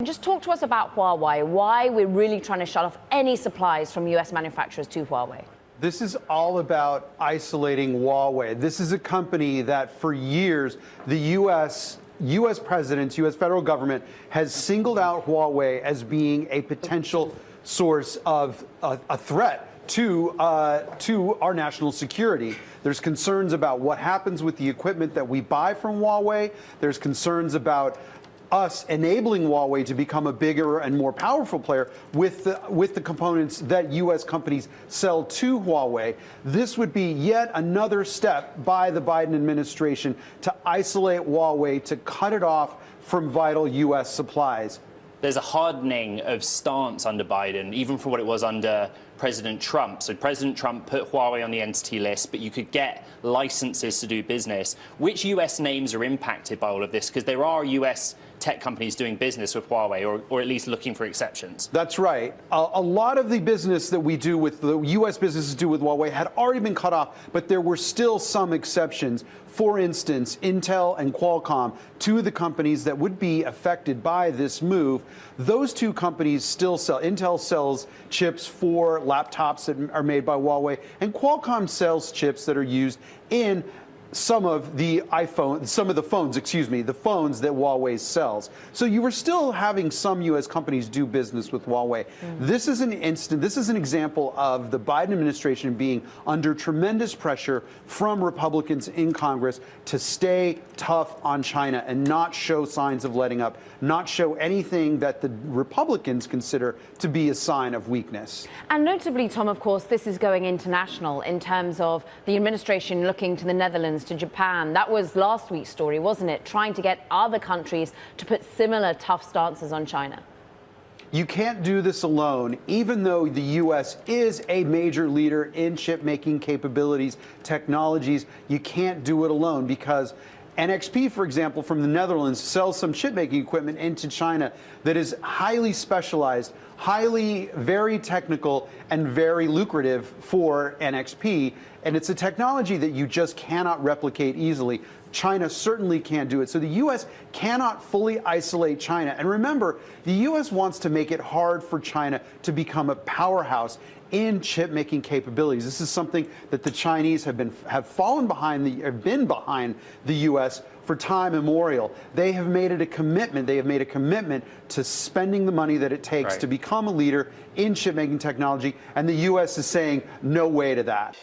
Just talk to us about Huawei, why we're really trying to shut off any supplies from US manufacturers to Huawei. This is all about isolating Huawei. This is a company that for years the U.S. presidents, U.S. federal government has singled out Huawei as being a potential source of a threat to our national security. There's concerns about what happens with the equipment that we buy from Huawei. There's concerns about us enabling Huawei to become a bigger and more powerful player with the components that U.S. companies sell to Huawei. This would be yet another step by the Biden administration to isolate Huawei, to cut it off from vital U.S. supplies. There's a hardening of stance under Biden, even for what it was under President Trump. So President Trump put Huawei on the entity list, but you could get licenses to do business. Which US names are impacted by all of this? Because there are US tech companies doing business with Huawei, or at least looking for exceptions. That's right. A lot of the business that we do with the U.S. businesses do with Huawei had already been cut off, but there were still some exceptions. For instance, Intel and Qualcomm, two of the companies that would be affected by this move, those two companies still sell. Intel sells chips for laptops that are made by Huawei, and Qualcomm sells chips that are used in some of the phones that Huawei sells. So you were still having some U.S. companies do business with Huawei. This is an example of the Biden administration being under tremendous pressure from Republicans in Congress to stay tough on China and not show signs of letting up, not show anything that the Republicans consider to be a sign of weakness. And notably, Tom, of course, this is going international in terms of the administration looking to the Netherlands, to Japan. That was last week's story, wasn't it? Trying to get other countries to put similar tough stances on China. You can't do this alone, even though the U.S. is a major leader in chip-making capabilities, technologies. You can't do it alone because NXP, for example, from the Netherlands, sells some chip-making equipment into China that is highly specialized, very technical, and very lucrative for NXP. And it's a technology that you just cannot replicate easily. China certainly can't do it. So the U.S. cannot fully isolate China. And remember, the U.S. wants to make it hard for China to become a powerhouse in chip-making capabilities. This is something that the Chinese have been behind the U.S. for time immemorial. They have made it a commitment. They have made a commitment to spending the money that it takes to become a leader in chip-making technology, and the U.S. is saying no way to that.